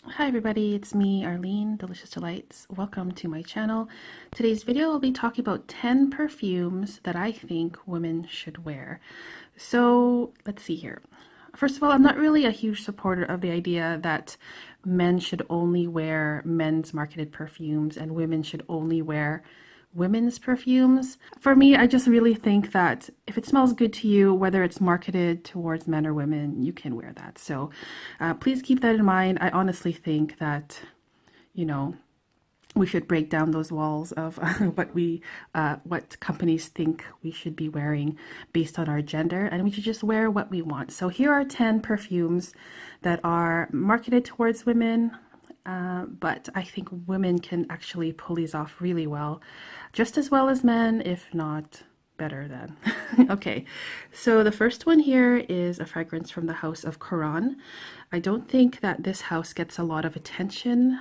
Hi everybody, it's me, Arlene, Delicious Delights. Welcome to my channel. Today's video I'll be talking about 10 perfumes that I think women should wear. So let's see here. First of all, I'm not really a huge supporter of the idea that men should only wear men's marketed perfumes and women should only wear women's perfumes. For me, I just really think that if it smells good to you, whether it's marketed towards men or women, you can wear that. So please keep that in mind. I honestly think that, we should break down those walls of what companies think we should be wearing based on our gender, and we should just wear what we want. So here are 10 perfumes that are marketed towards women, but I think women can actually pull these off really well, just as well as men, if not better than. Okay, so the first one here is a fragrance from the house of Guerlain. I don't think that this house gets a lot of attention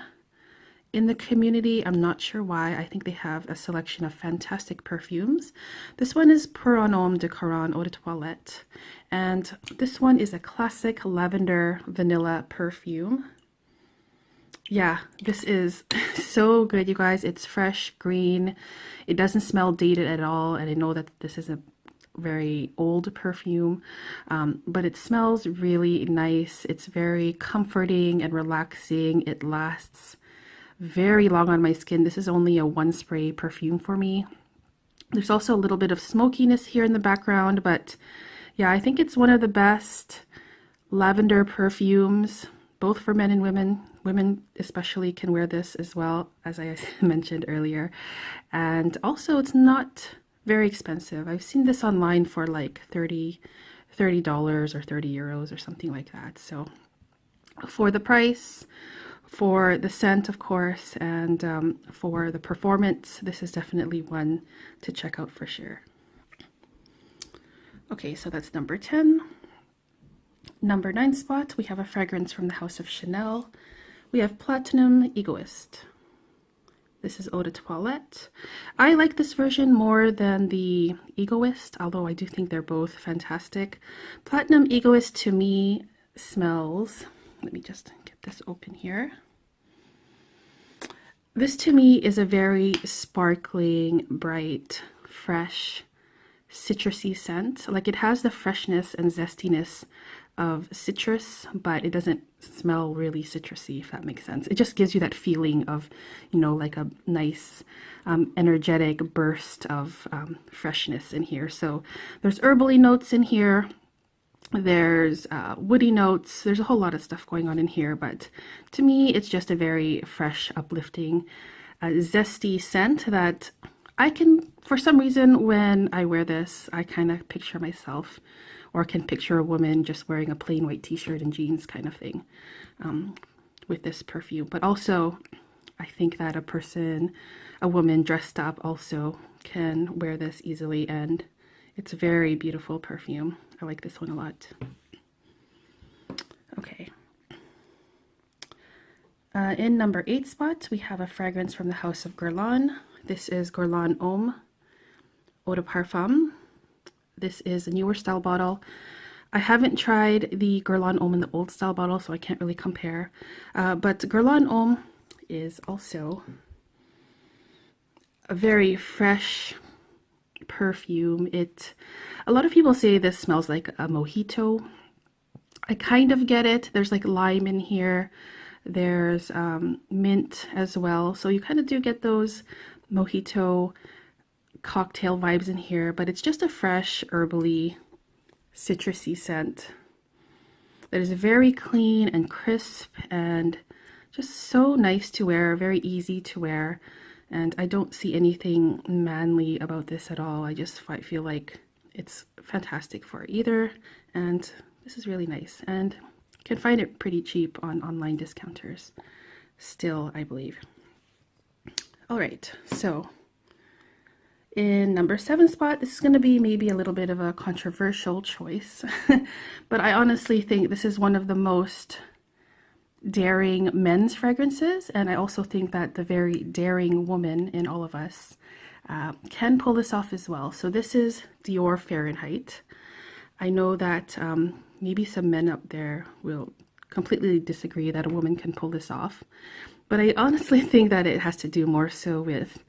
in the community. I'm not sure why. I think they have a selection of fantastic perfumes. This one is Pour un homme de Guerlain Eau de Toilette, and this one is a classic lavender vanilla perfume. Yeah, this is so good, you guys. It's fresh, green. It doesn't smell dated at all, and I know that this is a very old perfume, but it smells really nice. It's very comforting and relaxing. It lasts very long on my skin. This is only a one spray perfume for me. There's also a little bit of smokiness here in the background, but yeah, I think it's one of the best lavender perfumes, both for men and women. Women especially can wear this as well, as I mentioned earlier. And also it's not very expensive. I've seen this online for like $30 or 30 euros or something like that. So for the price, for the scent, of course, and for the performance, this is definitely one to check out for sure. Okay, so that's number 10. Number 9 spot, we have a fragrance from the house of Chanel. We have Platinum Egoist. This is Eau de Toilette. I like this version more than the Egoist, although I do think they're both fantastic. Platinum Egoist to me smells, let me just get this open here. This to me is a very sparkling, bright, fresh, citrusy scent. Like, it has the freshness and zestiness of citrus, but it doesn't smell really citrusy, if that makes sense. It just gives you that feeling of, like a nice energetic burst of freshness in here. So there's herbally notes in here. There's woody notes. There's a whole lot of stuff going on in here, but to me it's just a very fresh, uplifting, zesty scent that I can, for some reason, when I wear this, I kind of picture myself, or can picture a woman just wearing a plain white t-shirt and jeans kind of thing with this perfume. But also, I think that a woman dressed up also can wear this easily, and it's a very beautiful perfume. I like this one a lot. Okay. In number 8 spot, we have a fragrance from the house of Guerlain. This is Guerlain OMAD Eau de Parfum. This is a newer style bottle. I haven't tried the Guerlain OMAD in the old style bottle, so I can't really compare. But Guerlain OMAD is also a very fresh perfume. A lot of people say this smells like a mojito. I kind of get it. There's like lime in here. There's mint as well. So you kind of do get those mojito cocktail vibes in here, but it's just a fresh, herbally, citrusy scent that is very clean and crisp and just so nice to wear, very easy to wear. And I don't see anything manly about this at all. I just feel like it's fantastic for either, and this is really nice, and you can find it pretty cheap on online discounters still, I believe. All right, so in number 7 spot, this is going to be maybe a little bit of a controversial choice, but I honestly think this is one of the most daring men's fragrances, and I also think that the very daring woman in all of us can pull this off as well. So this is Dior Fahrenheit. I know that maybe some men up there will completely disagree that a woman can pull this off. But I honestly think that it has to do more so with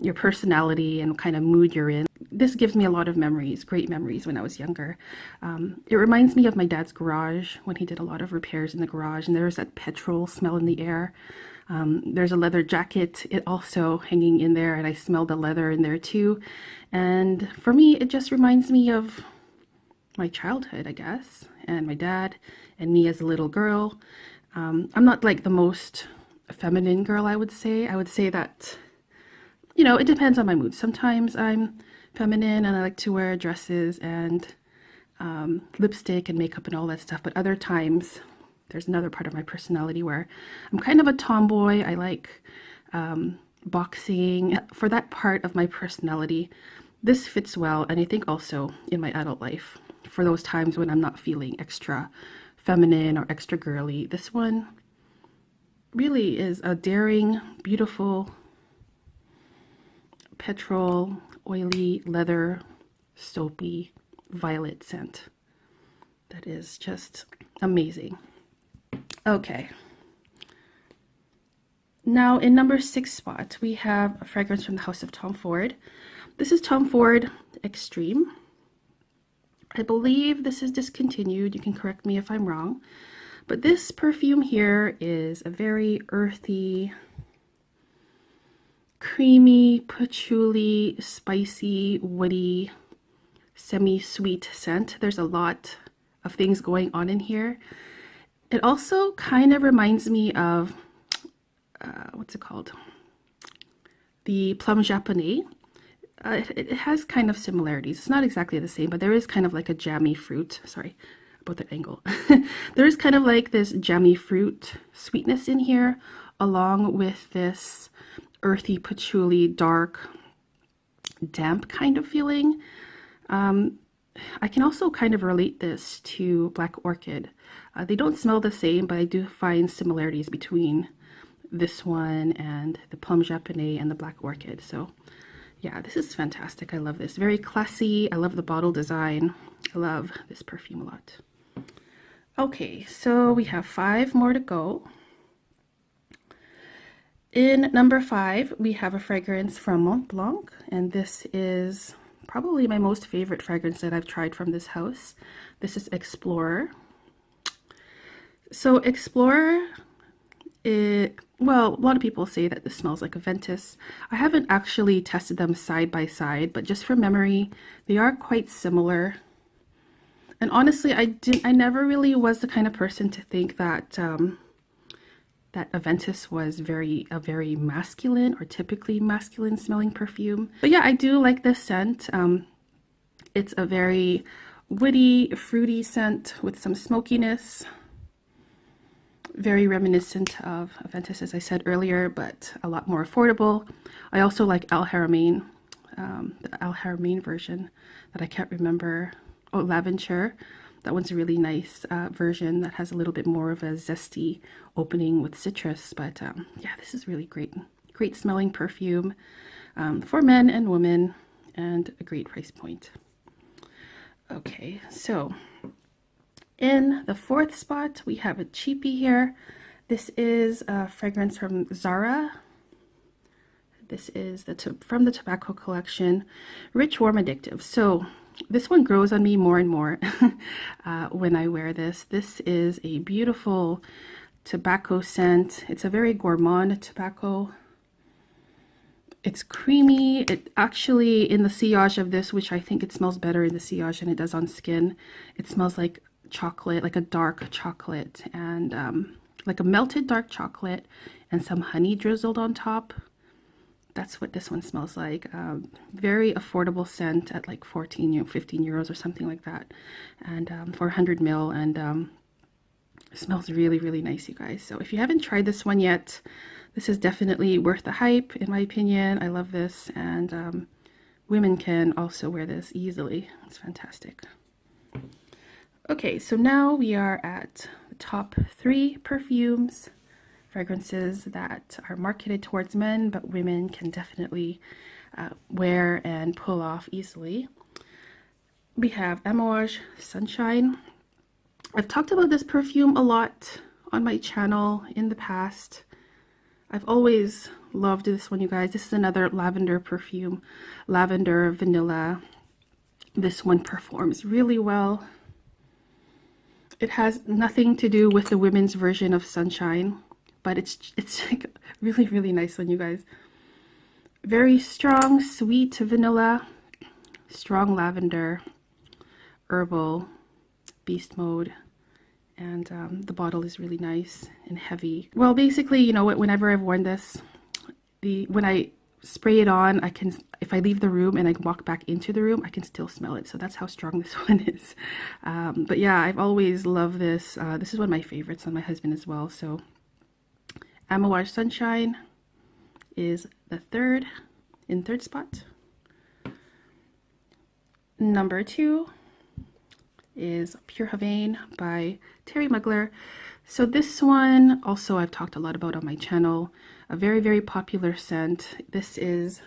your personality and what kind of mood you're in. This gives me a lot of memories, great memories when I was younger. It reminds me of my dad's garage when he did a lot of repairs in the garage, and there's that petrol smell in the air. There's a leather jacket, it also hanging in there, and I smell the leather in there too. And for me, it just reminds me of my childhood, I guess, and my dad and me as a little girl. I'm not like the most feminine girl, I would say. I would say that, you know, it depends on my mood. Sometimes I'm feminine and I like to wear dresses and lipstick and makeup and all that stuff. But other times, there's another part of my personality where I'm kind of a tomboy. I like boxing. For that part of my personality, this fits well. And I think also in my adult life, for those times when I'm not feeling extra feminine or extra girly, this one really is a daring, beautiful, petrol, oily, leather, soapy, violet scent that is just amazing. Okay. Now in number 6 spot, we have a fragrance from the house of Tom Ford. This is Tom Ford Extreme. I believe this is discontinued. You can correct me if I'm wrong. But this perfume here is a very earthy, creamy, patchouli, spicy, woody, semi-sweet scent. There's a lot of things going on in here. It also kind of reminds me of, what's it called? The Plum Japonais. It has kind of similarities. It's not exactly the same, but there is kind of like a jammy fruit. Sorry about the angle. There is kind of like this jammy fruit sweetness in here, along with this earthy, patchouli, dark, damp kind of feeling. I can also kind of relate this to Black Orchid. They don't smell the same, but I do find similarities between this one and the Plum Japonais and the Black Orchid. So yeah, this is fantastic. I love this. Very classy. I love the bottle design. I love this perfume a lot. Okay, so we have 5 more to go. In number 5, we have a fragrance from Mont Blanc, and this is probably my most favorite fragrance that I've tried from this house. This is Explorer. So Explorer, well, a lot of people say that this smells like a Ventus. I haven't actually tested them side by side, but just from memory, they are quite similar. And honestly, I never really was the kind of person to think that that Aventus was a very masculine or typically masculine smelling perfume. But yeah, I do like this scent. It's a very woody, fruity scent with some smokiness. Very reminiscent of Aventus, as I said earlier, but a lot more affordable. I also like Al Haramain, the Al Haramain version that I can't remember. Oh, Lavender. That one's a really nice version that has a little bit more of a zesty opening with citrus. But yeah, this is really great. Great smelling perfume for men and women, and a great price point. Okay, so in the 4th spot, we have a cheapie here. This is a fragrance from Zara. This is from the tobacco collection, Rich, Warm, Addictive. So this one grows on me more and more when I wear this. This is a beautiful tobacco scent. It's a very gourmand tobacco. It's creamy. It actually, in the sillage of this, which I think it smells better in the sillage than it does on skin, it smells like chocolate, like a dark chocolate, and like a melted dark chocolate and some honey drizzled on top. That's what this one smells like. Very affordable scent at like 15 euros or something like that, and for 100 ml, and it smells really, really nice, you guys. So if you haven't tried this one yet, this is definitely worth the hype, in my opinion. I love this, and women can also wear this easily. It's fantastic. Okay, so now we are at the top 3 perfumes, fragrances that are marketed towards men, but women can definitely wear and pull off easily. We have Amouage Sunshine. I've talked about this perfume a lot on my channel in the past. I've always loved this one, you guys. This is another lavender perfume, lavender vanilla. This one performs really well. It has nothing to do with the women's version of Sunshine, but it's like really, really nice one, you guys. Very strong, sweet vanilla, strong lavender, herbal, beast mode, and the bottle is really nice and heavy. Well, basically, you know what, whenever I've worn this, when I spray it on, I can, if I leave the room and I walk back into the room, I can still smell it. So that's how strong this one is. But yeah, I've always loved this. This is one of my favorites on my husband as well. So Amouage Sunshine is the third spot. Number 2 is Pure Havane by Terry Mugler. So this one also I've talked a lot about on my channel. A very, very popular scent. This is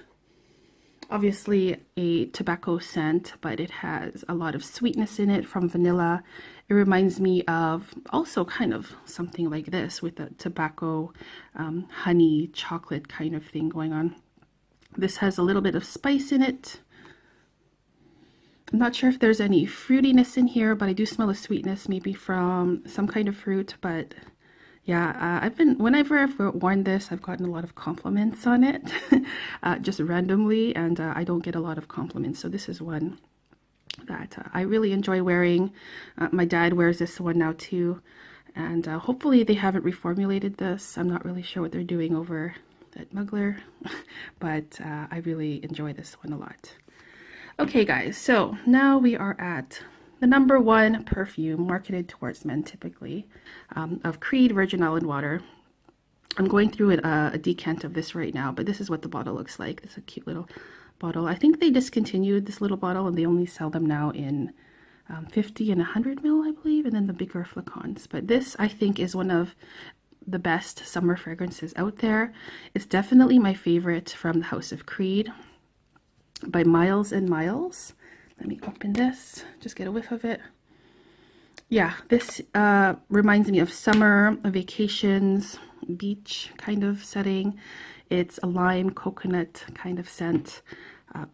obviously a tobacco scent, but it has a lot of sweetness in it from vanilla. It reminds me of also kind of something like this with a tobacco, honey, chocolate kind of thing going on. This has a little bit of spice in it. I'm not sure if there's any fruitiness in here, but I do smell a sweetness, maybe from some kind of fruit. But yeah, whenever I've worn this, I've gotten a lot of compliments on it, just randomly, and I don't get a lot of compliments. So this is one that I really enjoy wearing. My dad wears this one now too, and hopefully they haven't reformulated this. I'm not really sure what they're doing over at Mugler, but I really enjoy this one a lot. Okay guys, so now we are at the number 1 perfume marketed towards men typically, of Creed Virgin Island Water. I'm going through a decant of this right now, but this is what the bottle looks like. This is a cute little bottle. I think they discontinued this little bottle and they only sell them now in 50 and 100 ml, I believe, and then the bigger flacons. But this, I think, is one of the best summer fragrances out there. It's definitely my favorite from the House of Creed by miles and miles. Let me open this, just get a whiff of it. Yeah, this reminds me of summer, vacations, beach kind of setting. It's a lime coconut kind of scent.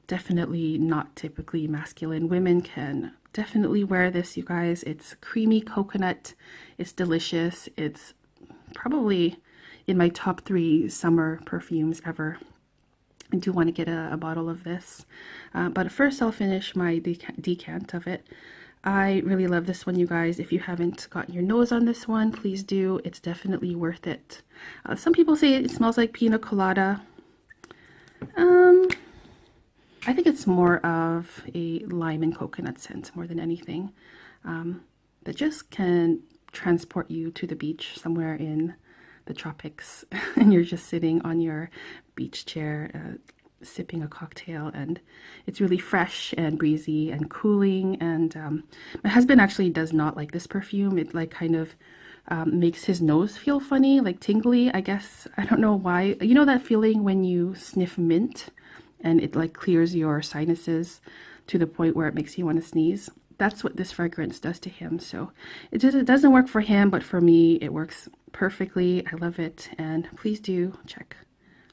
Definitely not typically masculine. Women can definitely wear this, you guys. It's creamy coconut. It's delicious. It's probably in my top 3 summer perfumes ever. I do want to get a bottle of this, but first I'll finish my decant of it. I really love this one, you guys. If you haven't gotten your nose on this one, please do. It's definitely worth it. Some people say it smells like pina colada. I think it's more of a lime and coconut scent more than anything, that just can transport you to the beach somewhere in the tropics and you're just sitting on your beach chair sipping a cocktail, and it's really fresh and breezy and cooling. And my husband actually does not like this perfume. It like kind of makes his nose feel funny, like tingly, I guess. I don't know why. You know that feeling when you sniff mint and it like clears your sinuses to the point where it makes you want to sneeze? That's what this fragrance does to him. So it doesn't work for him, but for me it works perfectly. I love it, and please do check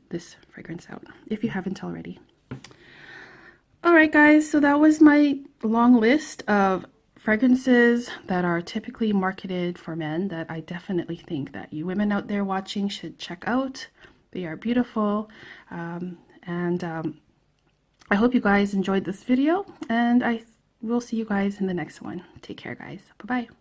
this fragrance out if you haven't already. All right guys, so that was my long list of fragrances that are typically marketed for men that I definitely think that you women out there watching should check out. They are beautiful, and I hope you guys enjoyed this video, and I will see you guys in the next one. Take care guys. Bye bye.